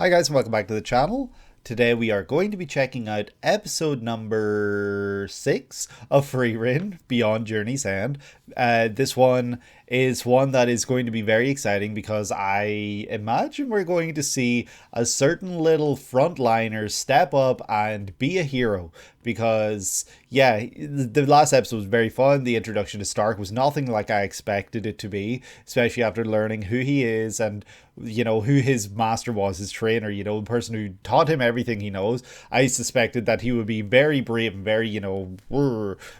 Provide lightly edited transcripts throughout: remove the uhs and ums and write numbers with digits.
Hi guys and welcome back to the channel. Today we are going to be checking out episode number 6 of Frieren Beyond Journey's End. This one is one that is going to be very exciting because I imagine we're going to see a certain little frontliner step up and be a hero. Because, yeah, the last episode was very fun. The introduction to Stark was nothing like I expected it to be, especially after learning who he is and, you know, who his master was, his trainer, you know, the person who taught him everything he knows. I suspected that he would be very brave and very, you know,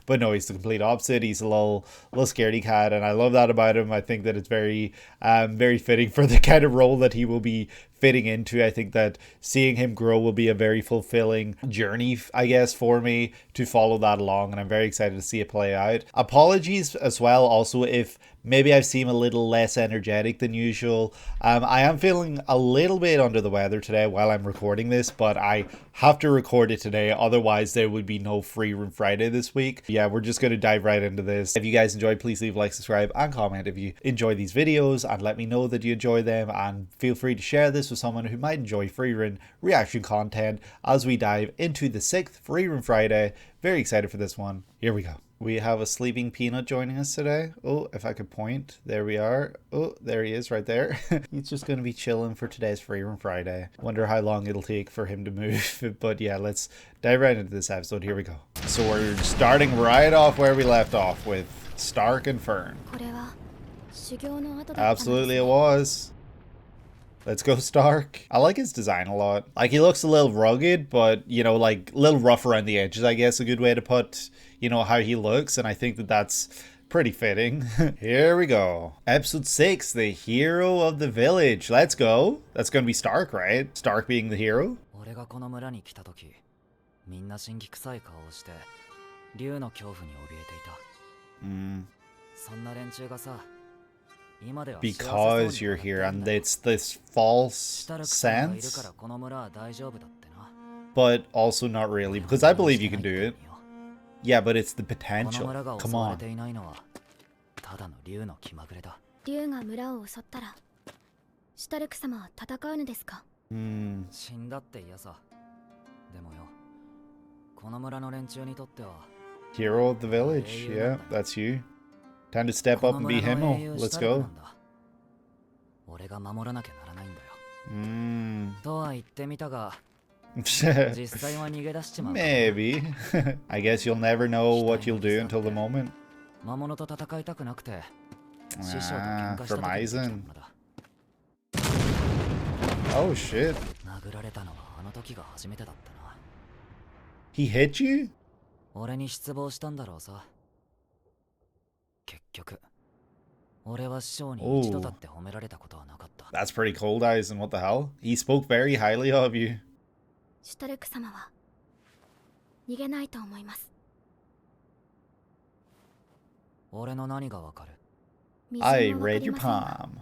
but no, he's the complete opposite. He's a little scaredy cat, and I love that about him. I think that it's very, very fitting for the kind of role that he will be fitting into. I think that seeing him grow will be a very fulfilling journey, I guess, for me to follow that along, and I'm very excited to see it play out. Apologies as well also if maybe I've seemed a little less energetic than usual. I am feeling a little bit under the weather today while I'm recording this, but I have to record it today, otherwise there would be no Frieren Friday this week. Yeah, we're just going to dive right into this. If you guys enjoyed, please leave a like, subscribe, and comment if you enjoy these videos, and let me know that you enjoy them, and feel free to share this with someone who might enjoy Frieren reaction content as we dive into the 6th Frieren Friday. Very excited for this one. Here we go. We have a sleeping peanut joining us today. Oh, if I could point. There we are. Oh, there he is right there. He's just going to be chilling for today's Frieren Friday. Wonder how long it'll take for him to move. But yeah, let's dive right into this episode. Here we go. So we're starting right off where we left off with Stark and Fern. Absolutely it was. Let's go Stark. I like his design a lot. Like, he looks a little rugged, but, you know, like, a little rough around the edges, I guess, a good way to put, you know, how he looks. And I think that that's pretty fitting. Here we go. Episode 6, the hero of the village. Let's go. That's going to be Stark, right? Stark being the hero. Because you're here, and it's this false sense, but also not really, because I believe you can do it. Yeah, but it's the potential. Come on. Hero of the village. Yeah, that's you. Time to step up and be him. Let's go. Maybe. I guess you'll never know what you'll do until the moment. From Aizen. Oh shit. He hit you? Oh. That's pretty cold, Aizen. What the hell? He spoke very highly of you. I read your palm.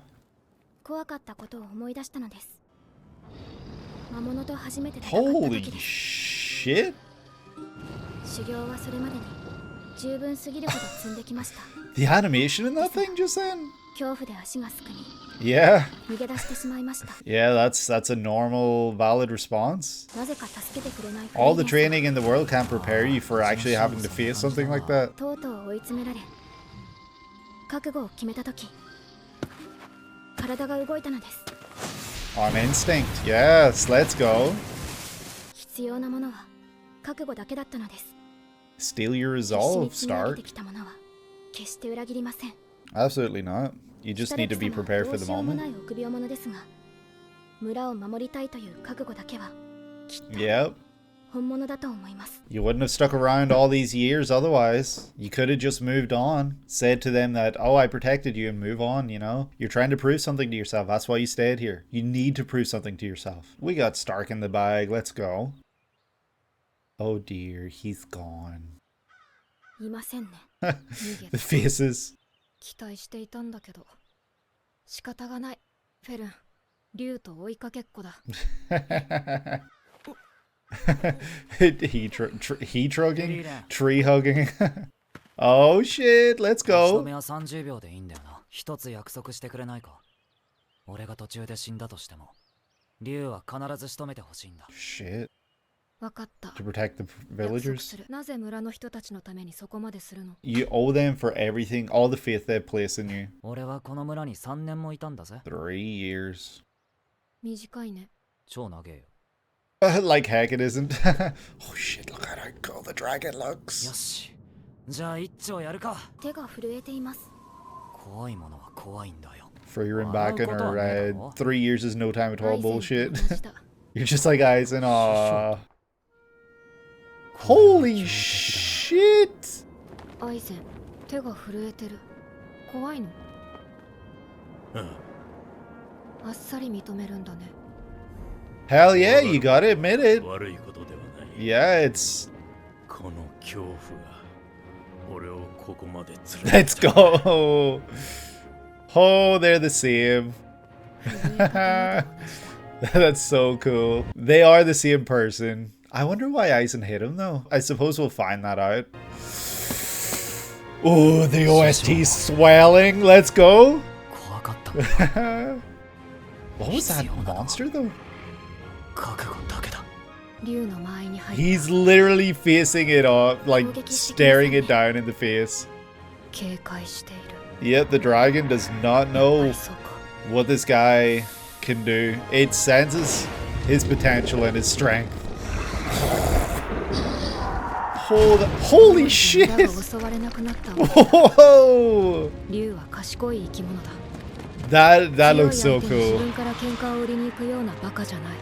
Holy shit. The animation in that thing just then? Yeah. Yeah, that's a normal, valid response. All the training in the world can't prepare you for actually having to face something like that. On instinct. Yes, let's go. Steal your resolve, Stark. Absolutely not. You just need to be prepared for the moment. Yep. You wouldn't have stuck around all these years otherwise. You could have just moved on. Said to them that, oh, I protected you, and move on, you know? You're trying to prove something to yourself. That's why you stayed here. You need to prove something to yourself. We got Stark in the bag. Let's go. Oh dear, he's gone. The faces. He trugging? Tree hugging? Oh shit, let's go. 竜は必ず仕留めてほしいんだ。 Shit. わかった。 To protect the 約束 villagers. する。なぜ村の人たちのためにそこまでするの？ You owe them for everything, all the faith they've placed in you. 俺はこの村に3年もいたんだぜ。 3 years. 短いね。超長えよ。 Like heck it isn't. Oh shit, look at how cool the dragon よ looks. し。じゃあ一丁やるか。手が震えています。怖いものは怖いんだよ。 Frieren back in her 3 years is no time at all アイゼンと bullshit. 同じだ。 You're just like Aizen. Aw. Holy shit. アイゼン、手が震えてる。怖いの？あっさり認めるんだね。 Hell yeah, you gotta admit it. 悪いことではない。 Yeah, it's... この恐怖が俺をここまで連れ Let's go. Oh, they're the same. 震え方まで同じだ。 That's so cool. They are the same person. I wonder why Aizen hit him though. I suppose we'll find that out. Oh, the OST swelling. Let's go. 怖かった。 What was that monster though? 覚悟だけだ。竜の間合いに入った。 He's literally facing it off, like staring it down in the face. 警戒している。 Yet the dragon does not あ know いそうか。 what this guy can do. It senses his potential and his strength. Holy 村 shit! が襲われなくなったわ。 Whoa! 竜は賢い生き物だ。 That 強い looks so 相手に自 cool. 分から喧嘩を売りに行くようなバカじゃない。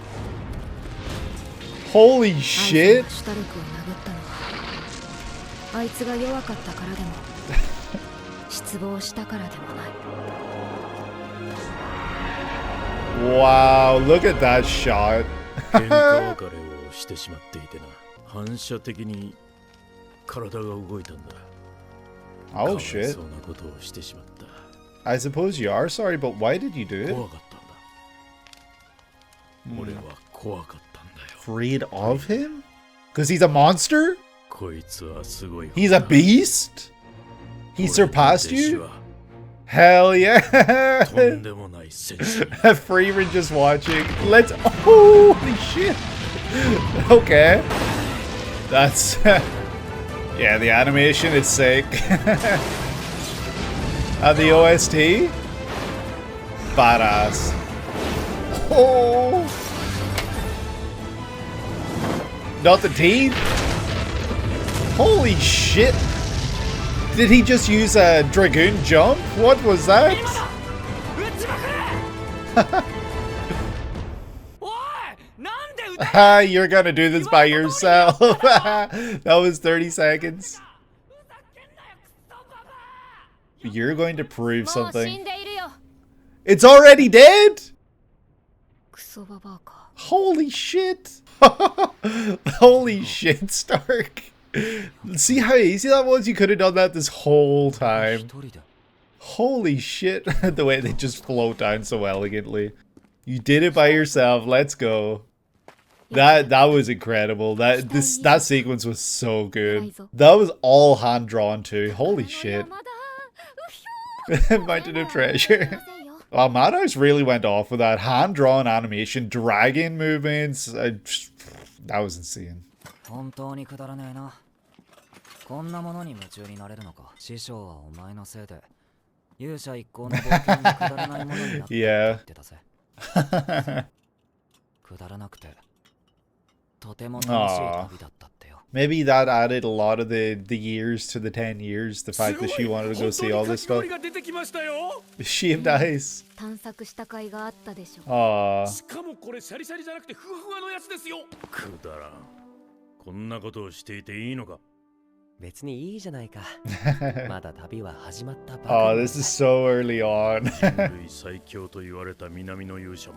Holy アイゼン shit! がシュタルクを殴ったのはあいつが弱かったからでも失望したからでもない。 Wow, look at that shot. 喧嘩別れをしてしまっていてな。反射的に体が動いたんだ。 Oh かわい shit. そうなことをしてしまった。 I suppose you are sorry, but why did you do it? 怖かったんだ。俺は怖かったんだよ。 Afraid of him? Because he's a monster? こいつはすごい。 He's a beast? He 俺の surpassed 弟子 you? は Hell と yeah! んでもない戦士。 Frieren just watching. Let's. Holy shit! Okay. That's. Yeah, the animation is sick. And the OST? Badass. Oh! Not the teeth? Holy shit! Did he just use a dragoon jump? What was that? 撃ちまくれ。おい、なんで撃て。 Ah, you're gonna do this by yourself. That was 30 seconds. You're going to prove もう死ん something. でいるよ。 It's already dead? クソババアか。 Holy shit. Holy shit, Stark. See how easy that was? You could have done that this whole 一 time. 人で。 Holy shit. The way they just float down so elegantly. You did it by yourself. Let's go. That was incredible. That sequence was so good. That was all hand drawn too. Holy shit. まだ。うひょー。 Mountain of treasure. すいませんよ。 Wow, Madhouse really went off with that hand drawn animation, dragon movements. That was insane. 本当にくだらねえな。こんなものに夢中になれるのか。師匠はお前のせいで勇者一行の冒険にくだらないものになったって言ってたぜ。くだらなくてとても楽しい旅だったってよ。 Maybe that added a lot of the years to the 10 years. The fact that she wanted to go see all this stuff. が出てきましたよ。 Shaved eyes. 探索した甲斐があったでしょ。 Aww. しかもこれシャリシャリじゃなくてふわふわのやつですよ。くだらん。こんなことをしていていいのか。別にいいじゃないか。まだ旅は始まったばかり。 Oh, this is so early on. 人類最強と言われた南の勇者も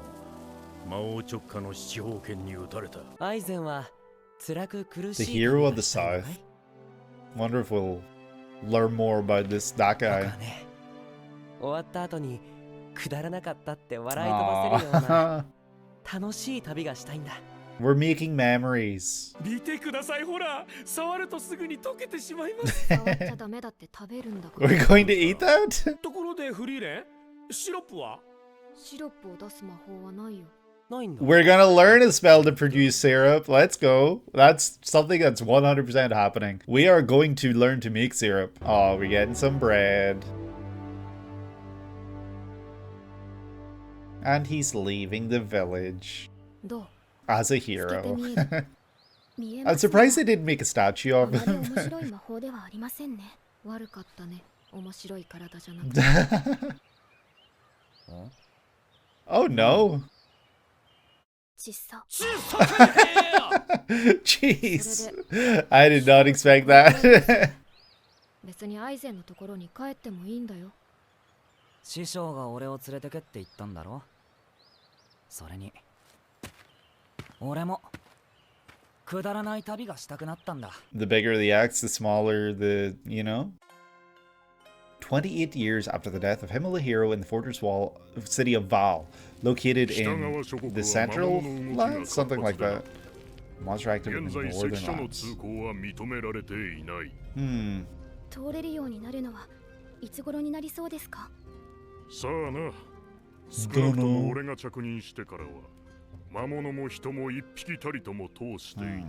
魔王直下の七宝剣に撃たれた。アイゼンは辛く苦しい。 The hero of the South. Wonder if we'll learn more about that guy. 終わった後にくだらなかったって笑い飛ばせるような Aww. 楽しい旅がしたいんだ。We're making memories. 見てください、ほら、触るとすぐに溶けてしまいます。触っちゃダメだって食べるんだから。 We're going to eat that? ところでフリーレン、シロップは？シロップを出す魔法はないよ。ないんだ。 We're gonna learn a spell to produce syrup. Let's go. That's something that's 100% happening. We are going to learn to make syrup. Oh, we're getting some bread. And he's leaving the village どう as a 透けて hero. 見える見えま I'm す surprised they didn't make a statue あ of まり him. 面白い魔法ではありませんね。悪かったね。面白い体じゃなくて Oh no. 小さ。 Jeez. I did not expect that. 別にアイゼンのところに帰ってもいいんだよ。師匠が俺を連れてけって言ったんだろ。それに俺もくだらない旅がしたくなったんだ。 The bigger the axe, the smaller the, you know? 28 years after the death of Himmel the hero in the fortress wall city of Val, located in the central lands, something like that. Monster active in 現 the 在 northern 関所の lands. 通行は認められていない。 Hmm. 通れるようになるのはいつ頃になりそうですか？さあな、少なくとも俺が着任してからは魔物も人も一匹たりとも通していない。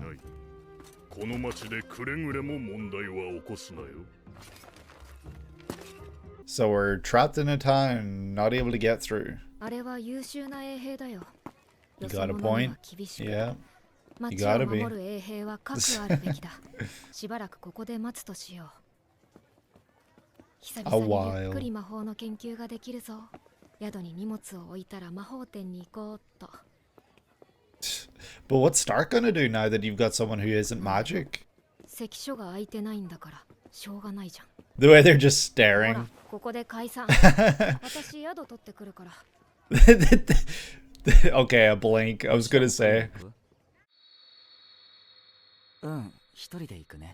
この町でくれぐれも問題は起こすなよ。 So we're trapped in a town, not able to get through. あれは優秀な衛兵だよ。 You よそ got a 者には point? 厳しく Yeah. 町 You を gotta be. 守る衛兵は核あるべきだ。しばらくここで待つとしよう。久々にゆっくり魔法の研究ができるぞ。宿に荷物を置いたら魔法店に行こうっと。 But what's Stark gonna do now that you've got someone who isn't magic? 関所が空いてないんだからしょうがないじゃん。 The way they're just ほら staring. ここで解散。私宿取ってくるから。 Okay, a blink. I was gonna say. うん、一人で行くね。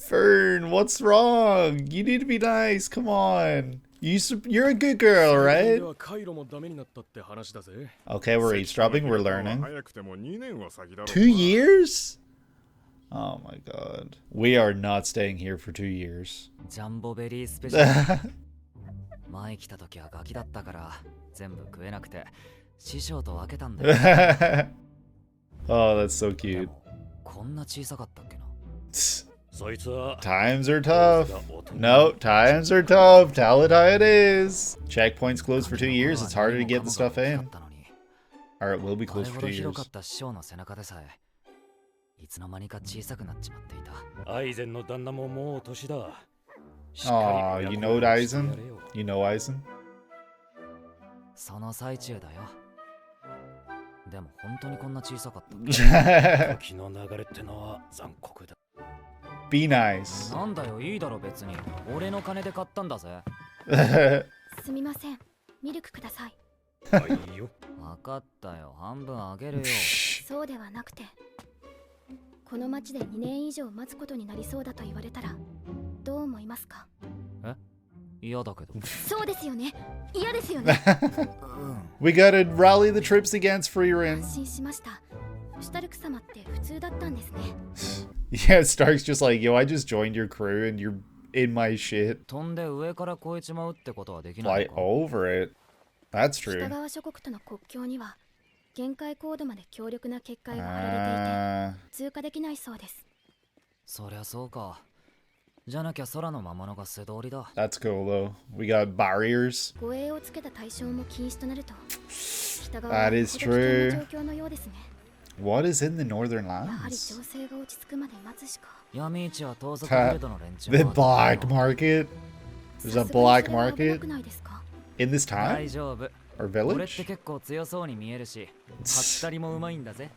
Fern, what's wrong? You need to be nice. Come on. You're a good girl, right? 回路もダメになったって話だぜ。 Okay, we're eavesdropping. We're learning. 早くても2年は先だろう。 2 years? Oh my god. We are not staying here for 2 years. ジャンボベリースペシャル。前来た時はガキだったから全部食えなくて師匠と分けたんだよ。 Oh, that's so で cute. もこんな小さかったっけな。そいつは Times are tough. No, times are tough. Tell it how it is. Checkpoints closed for 2 years. It's harder to get the stuff in. Or it will be あれ closed ほ for ど 2広 years. かった師匠の背中でさえいつの間にか小さくなっちまっていた。アイゼンの旦那ももう年だ。 Aw, you know Eisen? You know Eisen? その最中だよ。でも本当にこんな小さかったっけ。時の流れってのは残酷だ。 Be nice. なんだよ、いいだろ別に。俺の金で買ったんだぜ。すみません。ミルクください。はいよ。わかったよ、半分あげるよ。そうではなくて、この町で2年以上待つことになりそうだと言われたらどう思いますか？嫌だけど。そうですよね。嫌ですよね。 We gotta rally the troops against Frieren. 安心しました。シュタルク様って普通だったんですね。 Yeah, Stark's just like, yo, I just joined your crew and you're in my shit. 飛んで上から越えちまうってことはできない Fly のか。 over it. That's 北 true. 側諸国との国境には限界高度まで強力な結界が張られていて通過できないそうです。そりゃそうか。じゃなきゃ空の魔物が素通りだ。 That's cool though. We got barriers. 護衛をつけた対象も禁止となると北側は That ほど is 危険な true. 状況のようですね。 What is in the northern やはり lands? 情勢が落ち着くまで待つしか。闇市は盗賊ギルドの連中 The が black market? There's a さすがに black それは危な market くないですか？ in this 大 town 丈夫。 or 俺って village? 結構強そうに見えるし、はったりもうまいんだぜ。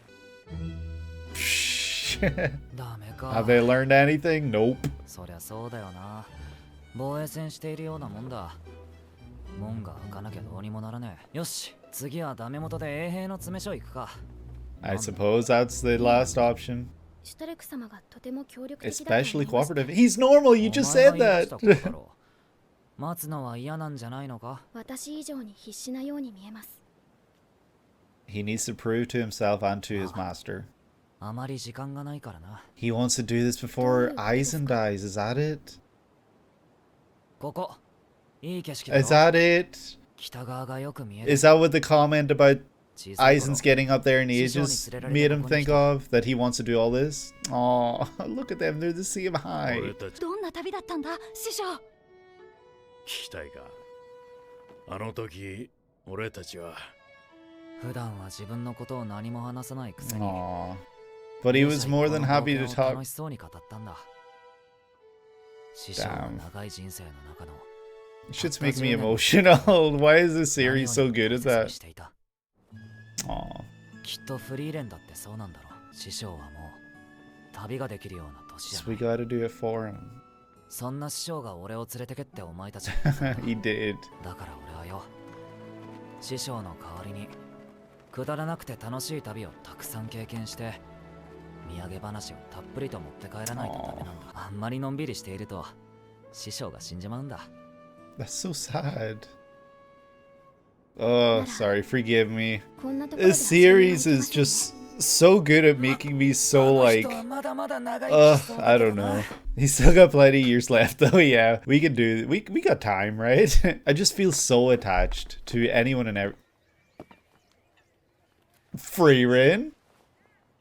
Have ダメか。 they learned anything? Nope. そりゃそうだよな。防衛戦しているようなもんだ。門が開かなきゃどうにもならねえ。よし、次はダメ元で衛兵の詰め所行くか。 I suppose that's the last option. シュタルク様がとても協力的だと思 Especially いました。 cooperative. He's normal. You just お前 said が言い出したこと that. だろう。待つのは嫌なんじゃないのか。私以上に必死なように見えます。 He needs to prove to himself and to his master. あまり時間がないからな。 He wants to do this before Eisen dies. Is that it? ここ、いい景色だ Is ろ。 that it? 北側がよく見える。 Is that what the comment about Aizen's getting up there in ages made him think of, that he wants to do all this. Oh, look at them, they're the same height. どんな旅だったんだ師匠。聞きたいか。あの時、俺たちは。普段は自分のことを何も話さないくせに。Aw. But he was more than happy to talk. 楽しそうに語ったんだ。師匠は長い人生の中の。Shit's making me emotional. Why is this series so good at that? Aw. きっとフリーレンだってそうなんだろう。師匠はもう旅ができるような年じゃ So な we い。 gotta do it for him. そんな師匠が俺を連れてけってお前たち。He did. だから俺はよ、師匠の代わりにくだらなくて楽しい旅をたくさん経験して、土産話をたっぷりと持って帰らないとダメなんだ。あんまりのんびりしていると師匠が死んじまうんだ。That's so sad. Oh, sorry, forgive me. こんなところで This series is just so good at making me so like, I don't know. He's still got plenty of years left though. Yeah, we can do. We got time, right? I just feel so attached to anyone and every. Frieren,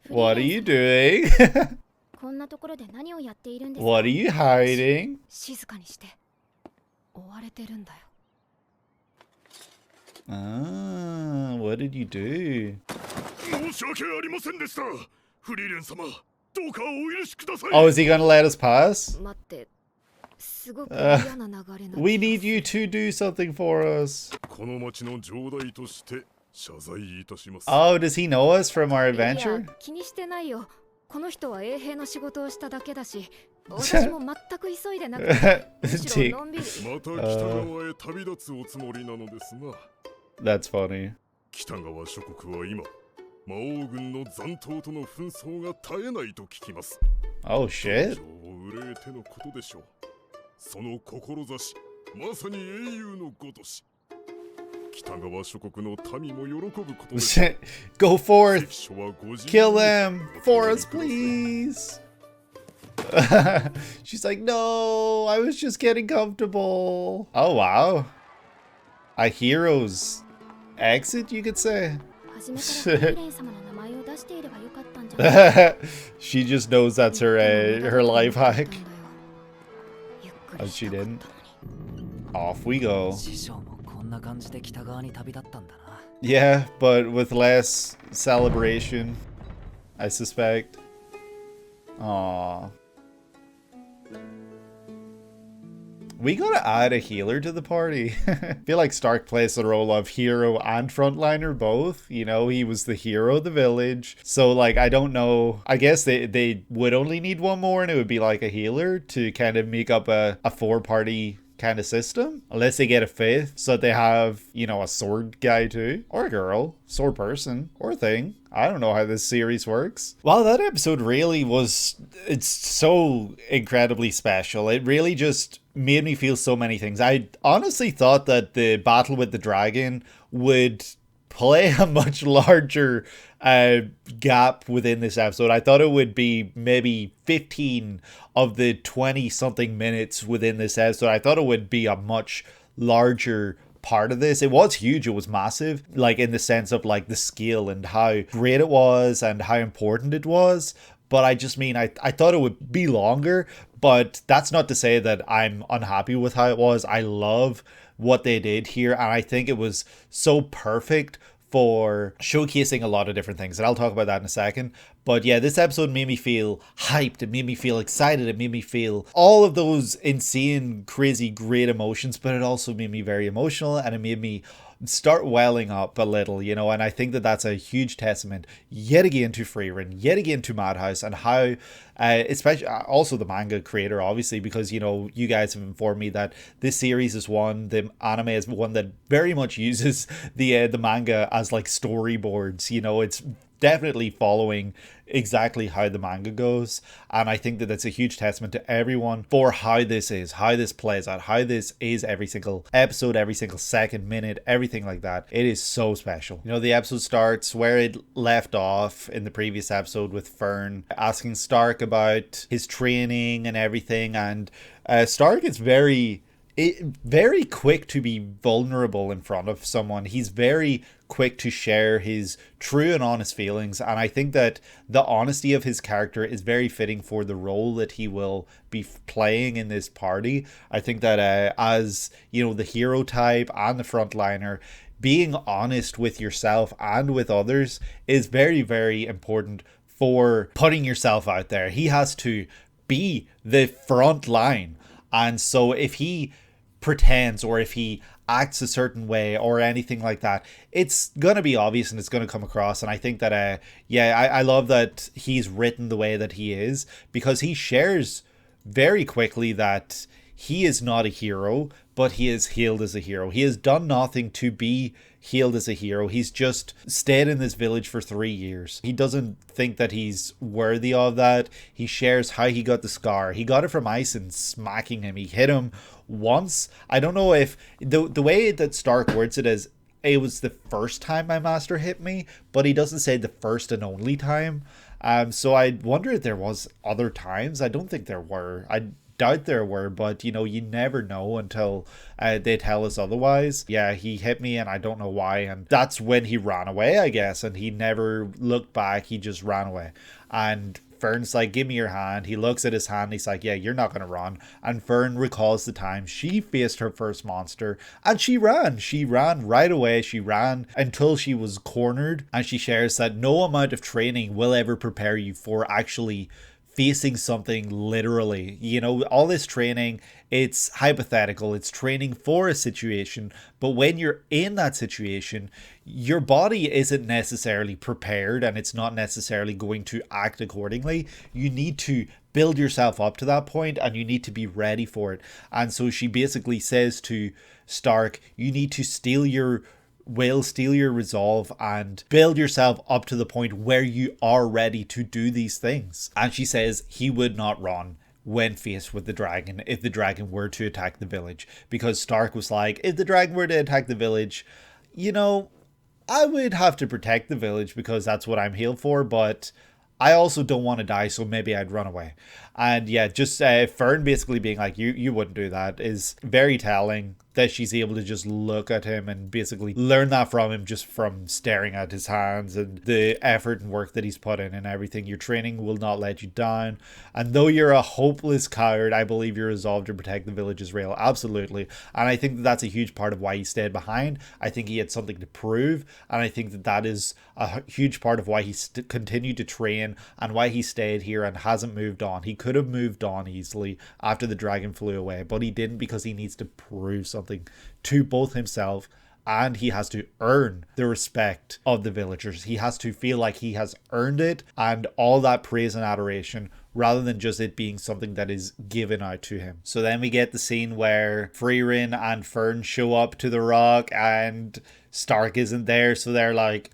what are you doing? こんなところで何をやっているんですか。 What are you hiding? 静かにして。追われてるんだよ。 Ah, what did you do? 申し訳ありませんでした。フリーレン様、どうかお許しください。 Oh, is he gonna let us pass? 待って。すごく嫌な流れな。We need you to do something for us. この町の城代として謝罪いたします。 Oh, does he know us from our いや adventure? 気にしてないよ。この人は衛兵の仕事をしただけだし、私も全く急いでなくて、むしろのんびり。また北側へ旅立つおつもりなのですが。That's funny. 北側諸国は今、魔王軍の残党との紛争が絶えないと聞きます。 Oh shit. 情を憂えてのことでしょう。その志、まさに英雄のごとし。北側諸国の民も喜ぶことでしょう。Go forth. 関所はご自由 Kill に them お for 決 us, めください。 please. She's like, no, I was just getting comfortable. Oh, wow. A hero's exit, you could say. 初めからフリーレン様の名前を出していればよかったんじゃない。 She just knows that's her life hack. ゆっく Oh, りし she たかっ didn't. たのに。 Off we go. 師匠もこんな感じで北側に旅立ったんだな。 Yeah, but with less celebration, I suspect. Aww. We gotta add a healer to the party. I feel like Stark plays the role of hero and frontliner both. You know, he was the hero of the village. So, like, I don't know. I guess they would only need one more and it would be like a healer to kind of make up a four-party kind of system. Unless they get a fifth, so that they have, you know, a sword guy too. Or a girl. Sword person. Or thing. I don't know how this series works. Well, that episode really was... It's so incredibly special. It really just made me feel so many things. I honestly thought that the battle with the dragon would play a much larger gap within this episode. I thought it would be maybe 15 of the 20-something minutes within this episode. I thought it would be a much larger part of this. It was huge. It was massive, like in the sense of like the scale and how great it was and how important it was. But I just mean, I thought it would be longer, but that's not to say that I'm unhappy with how it was. I love what they did here, and I think it was so perfect for showcasing a lot of different things, and I'll talk about that in a second. But yeah, this episode made me feel hyped, it made me feel excited, it made me feel all of those insane, crazy, great emotions, but it also made me very emotional, and it made me start welling up a little, you know, and I think that that's a huge testament yet again to Frieren, yet again to Madhouse, and how especially also the manga creator, obviously, because, you know, you guys have informed me that this series is one, the anime is one that very much uses the manga as like storyboards. You know, it's definitely following exactly how the manga goes, and I think that that's a huge testament to everyone for how this is, how this plays out, how this is every single episode, every single second, minute, everything like that. It is so special. You know, the episode starts where it left off in the previous episode with Fern asking Stark about his training and everything, and Stark is very very quick to be vulnerable in front of someone. He's very quick to share his true and honest feelings, and I think that the honesty of his character is very fitting for the role that he will be playing in this party. I think that as you know, the hero type and the frontliner, being honest with yourself and with others is very, very important for putting yourself out there. He has to be the front line, and so if he pretends or if he acts a certain way or anything like that, it's gonna be obvious and it's gonna come across. And I think that I love that he's written the way that he is, because he shares very quickly that he is not a hero, but he is hailed as a hero. He has done nothing to be hailed as a hero. He's just stayed in this village for 3 years. He doesn't think that he's worthy of that. He shares how he got the scar. He got it from Ison smacking him. He hit him once. I don't know if the way that Stark words it is, it was the first time my master hit me, but he doesn't say the first and only time. So I wonder if there was other times. I don't think there were. I doubt there were, but you know, you never know until they tell us otherwise. Yeah, he hit me and I don't know why, and that's when he ran away, I guess, and he never looked back. He just ran away. And Fern's like, give me your hand. He looks at his hand. He's like, yeah, you're not going to run. And Fern recalls the time she faced her first monster and she ran. She ran right away. She ran until she was cornered. And she shares that no amount of training will ever prepare you for actually facing something literally. You know, all this training, it's hypothetical. It's training for a situation. But when you're in that situation, your body isn't necessarily prepared and it's not necessarily going to act accordingly. You need to build yourself up to that point and you need to be ready for it. And so she basically says to Stark, you need to steel your will, steal your resolve, and build yourself up to the point where you are ready to do these things. And she says he would not run when faced with the dragon if the dragon were to attack the village, because Stark was like, if the dragon were to attack the village, you know, I would have to protect the village because that's what I'm healed for, but I also don't want to die, so maybe I'd run away. And yeah, just Fern basically being like, you wouldn't do that is very telling, that she's able to just look at him and basically learn that from him just from staring at his hands and the effort and work that he's put in and everything. Your training will not let you down. And though you're a hopeless coward, I believe your resolve to protect the village is real. Absolutely. And I think that that's a huge part of why he stayed behind. I think he had something to prove. And I think that that is a huge part of why he continued to train and why he stayed here and hasn't moved on. He could have moved on easily after the dragon flew away, but he didn't, because he needs to prove something to both himself, and he has to earn the respect of the villagers. He has to feel like he has earned it and all that praise and adoration, rather than just it being something that is given out to him. So then we get the scene where Frieren and Fern show up to the rock and Stark isn't there, so they're like,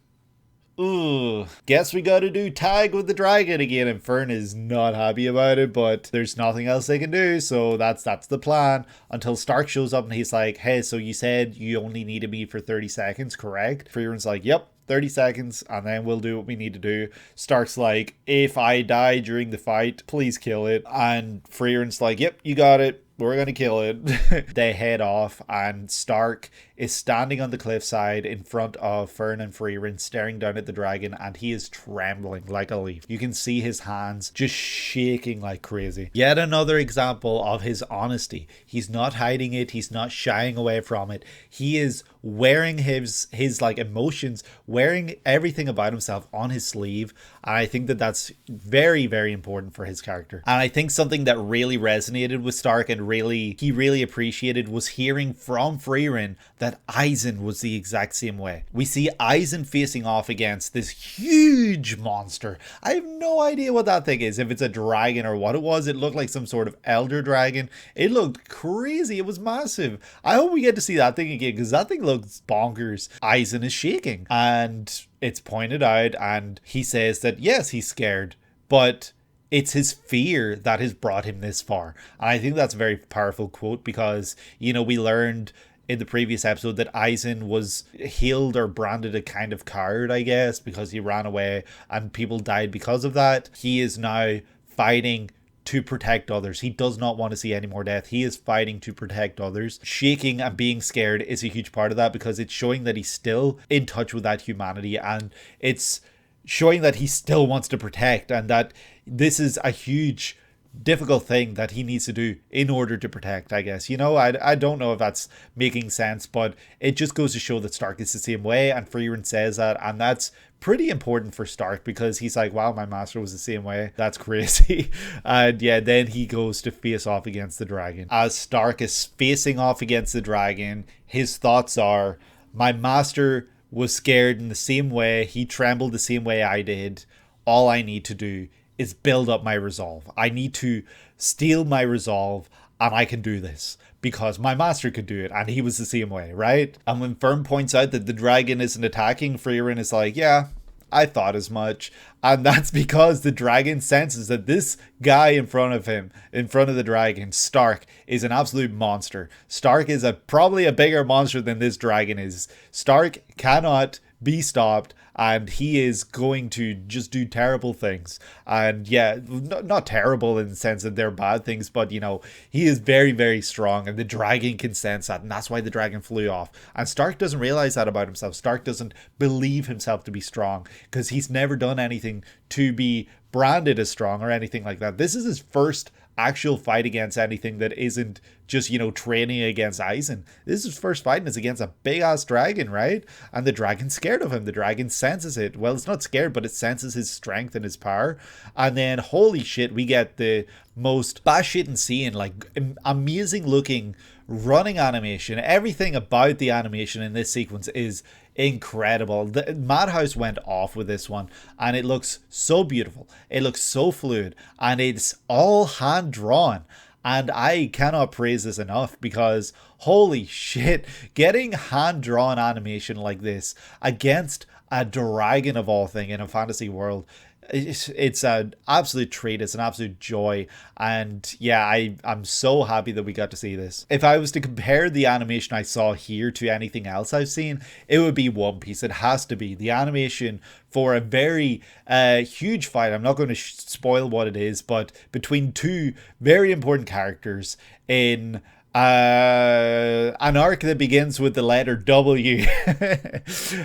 ooh, guess we gotta do tag with the dragon again. And Fern is not happy about it, but there's nothing else they can do, so that's the plan. Until Stark shows up and he's like, hey, so you said you only needed me for 30 seconds, correct? Frieren's like, yep, 30 seconds, and then we'll do what we need to do. Stark's like, if I die during the fight, please kill it. And Frieren's like, yep, you got it. We're gonna kill it. They head off, and Stark is standing on the cliffside in front of Fern and Frieren, staring down at the dragon, and he is trembling like a leaf. You can see his hands just shaking like crazy. Yet another example of his honesty. He's not hiding it. He's not shying away from it. He is wearing his like emotions, wearing everything about himself on his sleeve. And I think that that's very, very important for his character. And I think something that really resonated with Stark and he really appreciated was hearing from Frieren that Eisen was the exact same way. We see Eisen facing off against this huge monster. I have no idea what that thing is, if it's a dragon or what it was. It looked like some sort of elder dragon. It looked crazy. It was massive. I hope we get to see that thing again, because that thing looks bonkers. Eisen is shaking and it's pointed out, and he says that yes, he's scared, but it's his fear that has brought him this far. And I think that's a very powerful quote, because, you know, we learned in the previous episode that Eisen was hailed or branded a kind of coward, I guess, because he ran away and people died because of that. He is now fighting to protect others. He does not want to see any more death. He is fighting to protect others. Shaking and being scared is a huge part of that, because it's showing that he's still in touch with that humanity, and it's showing that he still wants to protect, and that this is a huge difficult thing that he needs to do in order to protect, I guess. You know, I don't know if that's making sense, but it just goes to show that Stark is the same way, and Frieren says that, and that's pretty important for Stark, because he's like, wow, my master was the same way. That's crazy. And yeah, then he goes to face off against the dragon. As Stark is facing off against the dragon, his thoughts are, my master was scared in the same way, he trembled the same way I did. All I need to do is build up my resolve. I need to steal my resolve, and I can do this because my master could do it, and he was the same way, right? And when Fern points out that the dragon isn't attacking, Frieren is like, yeah, I thought as much. And that's because the dragon senses that this guy in front of him, in front of the dragon, Stark, is an absolute monster. Stark is probably a bigger monster than this dragon is. Stark cannot be stopped, and he is going to just do terrible things. And yeah, not terrible in the sense that they're bad things, but you know, he is very, very strong, and the dragon can sense that, and that's why the dragon flew off. And Stark doesn't realize that about himself. Stark doesn't believe himself to be strong, because he's never done anything to be branded as strong or anything like that. This is his first actual fight against anything that isn't just, you know, training against Aizen. This is his first fight, and it's against a big ass dragon, right? And the dragon's scared of him. The dragon senses it. Well, it's not scared, but it senses his strength and his power. And then, holy shit, we get the most batshit insane, like amazing looking running animation. Everything about the animation in this sequence is incredible. The Madhouse went off with this one, and it looks so beautiful. It looks so fluid, and it's all hand drawn. And I cannot praise this enough, because holy shit, getting hand drawn animation like this against a dragon of all things in a fantasy world, it's an absolute treat. It's an absolute joy. And yeah, I'm so happy that we got to see this. If I was to compare the animation I saw here to anything else I've seen, it would be One Piece. It has to be. The animation for a very huge fight, I'm not going to spoil what it is, but between two very important characters in an arc that begins with the letter W.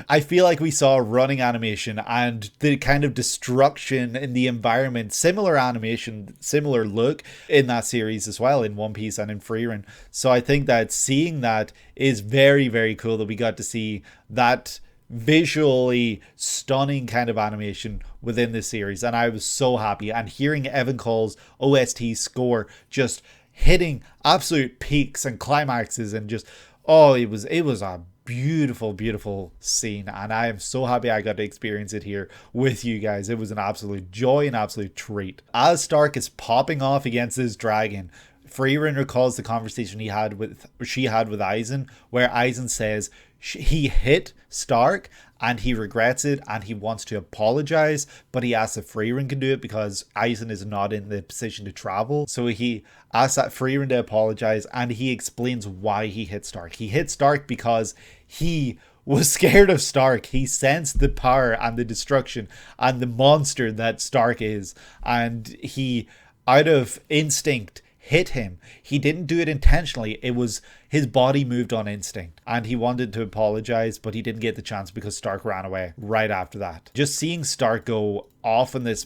I feel like we saw running animation and the kind of destruction in the environment, similar animation, similar look in that series as well, in One Piece and in Frieren. So I think that seeing that is very, very cool, that we got to see that visually stunning kind of animation within this series. And I was so happy. And hearing Evan Cole's OST score just hitting absolute peaks and climaxes, and just, oh, it was a beautiful scene, and I am so happy I got to experience it here with you guys. It was an absolute joy, an absolute treat. As Stark is popping off against this dragon, Frieren recalls the conversation she had with Aizen, where Aizen says he hit Stark and he regrets it and he wants to apologize, but he asks if Frieren can do it because Aizen is not in the position to travel. So he asks that Frieren to apologize, and he explains why he hit Stark. He hit Stark because he was scared of Stark. He sensed the power and the destruction and the monster that Stark is, and he, out of instinct, hit him. He didn't do it intentionally. It was his body moved on instinct, and he wanted to apologize, but he didn't get the chance because Stark ran away right after that. Just seeing Stark go off on this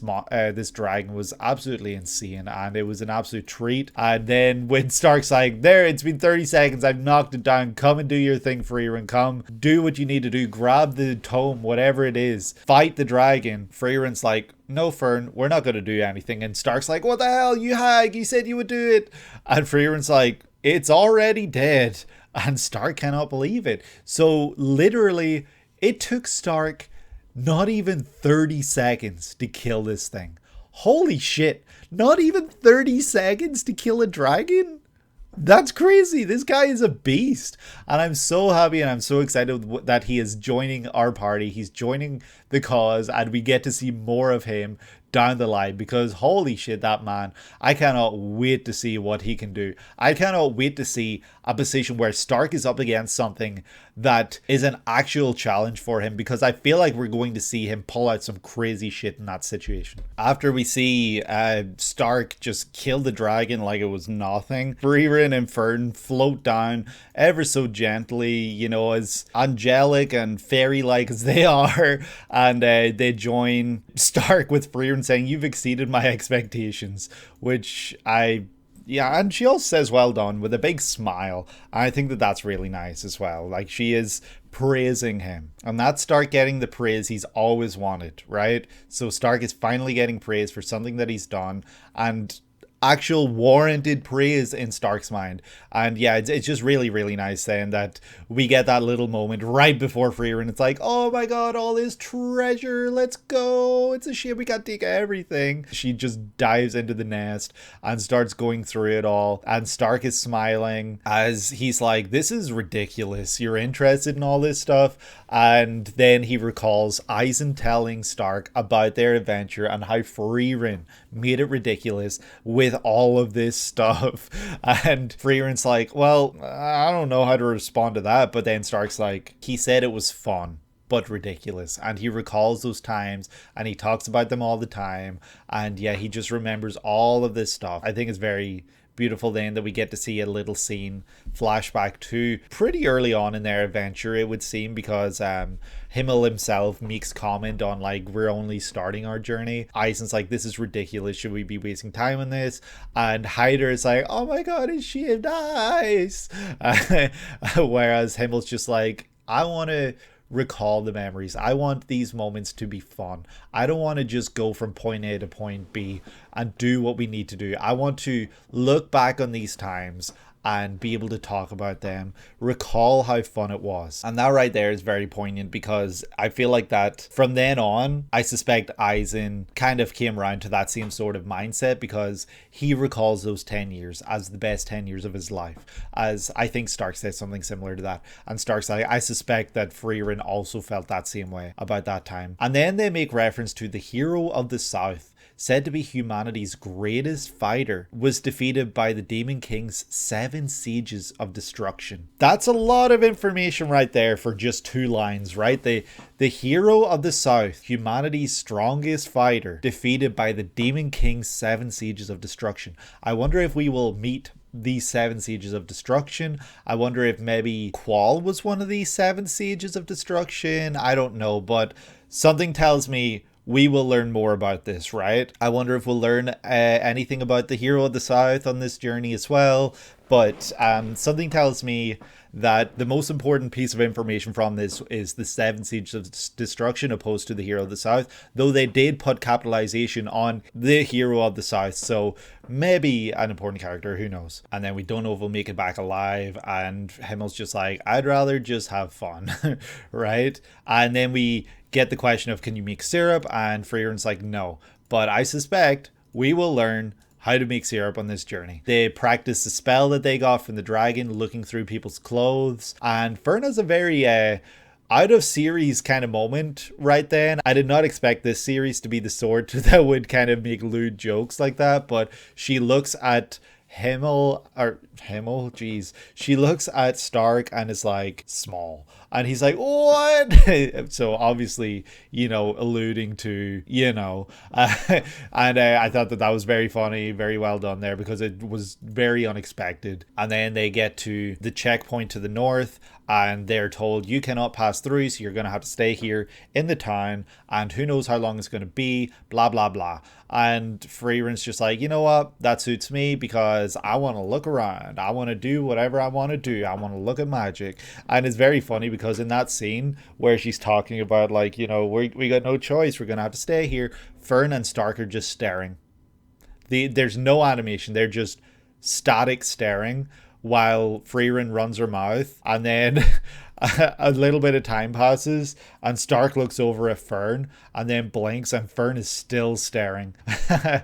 dragon was absolutely insane, and it was an absolute treat. And then when Stark's like, there, it's been 30 seconds, I've knocked it down, come and do your thing, Frieren, come do what you need to do, grab the tome, whatever it is, fight the dragon. Frieren's like, no, Fern, we're not going to do anything. And Stark's like, what the hell, you hag, you said you would do it. And Frieren's like, it's already dead. And Stark cannot believe it. So literally, it took Stark not even 30 seconds to kill this thing. Holy shit. Not even 30 seconds to kill a dragon? That's crazy. This guy is a beast. And I'm so happy and I'm so excited that he is joining our party. He's joining the cause and we get to see more of him down the line because holy shit, that man. I cannot wait to see what he can do. I cannot wait to see a position where Stark is up against something that is an actual challenge for him because I feel like we're going to see him pull out some crazy shit in that situation. After we see Stark just kill the dragon like it was nothing, Frieren and Fern float down ever so gently, you know, as angelic and fairy-like as they are, and they join Stark with Frieren saying, "You've exceeded my expectations," which yeah, and she also says well done with a big smile. I think that that's really nice as well. Like, she is praising him. And that's Stark getting the praise he's always wanted, right? So Stark is finally getting praise for something that he's done. And actual warranted praise in Stark's mind. And yeah, it's just really, really nice then that we get that little moment right before Frieren. It's like, oh my god, all this treasure, let's go. It's a shame we can't take everything. She just dives into the nest and starts going through it all. And Stark is smiling as he's like, this is ridiculous. You're interested in all this stuff? And then he recalls Eisen telling Stark about their adventure and how Frieren made it ridiculous with all of this stuff. And Frieren's like, well, I don't know how to respond to that. But then Stark's like, he said it was fun but ridiculous, and he recalls those times and he talks about them all the time, and yeah, he just remembers all of this stuff. I think it's very beautiful then that we get to see a little scene flashback to pretty early on in their adventure, it would seem, because Himmel himself makes comment on like, we're only starting our journey. Eisen's like, this is ridiculous, should we be wasting time on this? And Hyder is like, oh my god, is she nice? Whereas Himmel's just like, I want to recall the memories. I want these moments to be fun. I don't want to just go from point A to point B and do what we need to do. I want to look back on these times and be able to talk about them, recall how fun it was. And that right there is very poignant, because I feel like that from then on, I suspect Eisen kind of came around to that same sort of mindset, because he recalls those 10 years as the best 10 years of his life. As I think Stark says something similar to that. And Stark's like, I suspect that Frieren also felt that same way about that time. And then they make reference to the hero of the South, said to be humanity's greatest fighter, was defeated by the Demon King's 7 sieges of destruction. That's a lot of information right there for just 2 lines, right? The hero of the South, humanity's strongest fighter, defeated by the Demon King's 7 sieges of destruction. I wonder if we will meet these 7 sieges of destruction. I wonder if maybe Qual was one of these 7 sieges of destruction. I don't know, but something tells me we will learn more about this, right? I wonder if we'll learn anything about the hero of the South on this journey as well. But something tells me that the most important piece of information from this is the 7 Sieges of Destruction opposed to the hero of the South, though they did put capitalization on the hero of the South, so maybe an important character, who knows. And then we don't know if we'll make it back alive, and Himmel's just like, I'd rather just have fun, right? And then we get the question of, can you make syrup? And Frieren's like, no, but I suspect we will learn how to make syrup on this journey. They practice the spell that they got from the dragon, looking through people's clothes, and Fern has a very out of series kind of moment right then. I did not expect this series to be the sort that would kind of make lewd jokes like that, but she looks at she looks at Stark and is like, small. And he's like, what? So obviously, you know, alluding to, you know, and I thought that was very funny, very well done there, because it was very unexpected. And then they get to the checkpoint to the north, and they're told, you cannot pass through, so you're going to have to stay here in the town, and who knows how long it's going to be, blah, blah, blah. And Frieren's just like, you know what, that suits me, because I want to look around. I want to do whatever I want to do. I want to look at magic. And it's very funny, because in that scene where she's talking about, like, you know, we got no choice, we're going to have to stay here, Fern and Stark are just staring. There's no animation. They're just static staring while Frieren runs her mouth, and then a little bit of time passes and Stark looks over at Fern and then blinks, and Fern is still staring.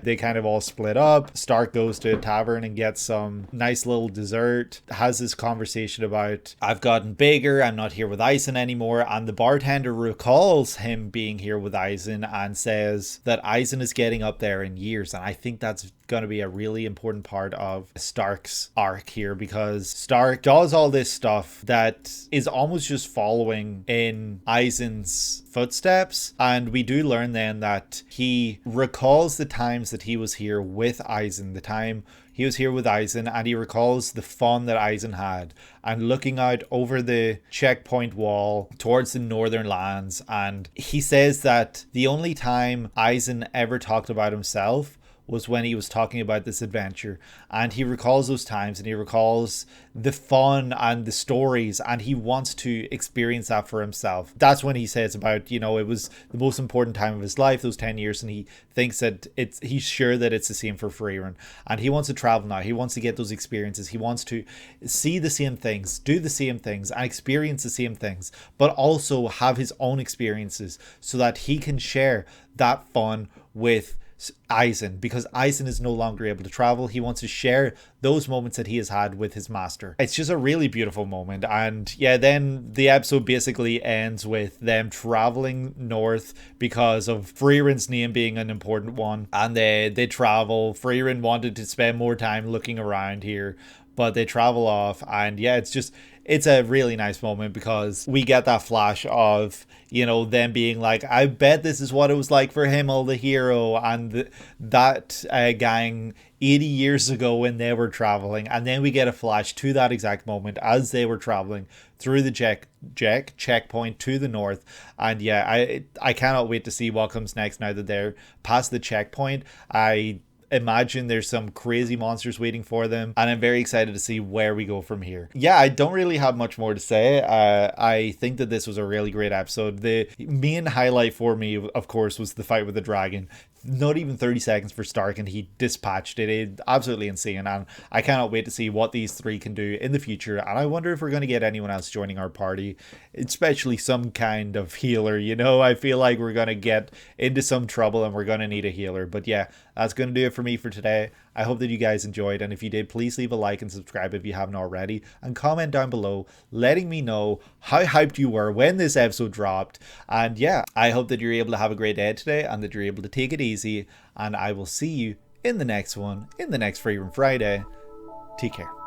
They kind of all split up. Stark goes to a tavern and gets some nice little dessert, has this conversation about, I've gotten bigger, I'm not here with Eisen anymore, and the bartender recalls him being here with Eisen and says that Eisen is getting up there in years. And I think that's going to be a really important part of Stark's arc here, because Stark does all this stuff that is almost just following in Eisen's footsteps, and we do learn then that he recalls the times that he was here with Eisen, the time he was here with Eisen, and he recalls the fun that Eisen had, and looking out over the checkpoint wall towards the northern lands. And he says that the only time Eisen ever talked about himself was when he was talking about this adventure, and he recalls those times, and he recalls the fun and the stories, and he wants to experience that for himself. That's when he says about, you know, it was the most important time of his life, those 10 years, and he thinks that he's sure that it's the same for Frieren, and he wants to travel now. He wants to get those experiences. He wants to see the same things, do the same things, and experience the same things, but also have his own experiences so that he can share that fun with Eisen, because Eisen is no longer able to travel. He wants to share those moments that he has had with his master. It's just a really beautiful moment. And yeah, then the episode basically ends with them traveling north because of Frieren's name being an important one, and they travel. Frieren wanted to spend more time looking around here, but they travel off. And yeah, it's a really nice moment, because we get that flash of, you know, them being like, I bet this is what it was like for Himmel, the hero, and that gang 80 years ago when they were traveling. And then we get a flash to that exact moment as they were traveling through the checkpoint to the north. And yeah, I cannot wait to see what comes next now that they're past the checkpoint. I imagine there's some crazy monsters waiting for them, and I'm very excited to see where we go from here. Yeah, I don't really have much more to say. I think that this was a really great episode. The main highlight for me, of course, was the fight with the dragon. Not even 30 seconds for Stark, and he dispatched it. It's absolutely insane, and I cannot wait to see what these three can do in the future. And I wonder if we're going to get anyone else joining our party, especially some kind of healer. You know, I feel like we're going to get into some trouble and we're going to need a healer. But yeah, that's going to do it for me for today. I hope that you guys enjoyed, and if you did, please leave a like and subscribe if you haven't already, and comment down below letting me know how hyped you were when this episode dropped. And yeah, I hope that you're able to have a great day today, and that you're able to take it easy, and I will see you in the next one, in the next Frieren Friday. Take care.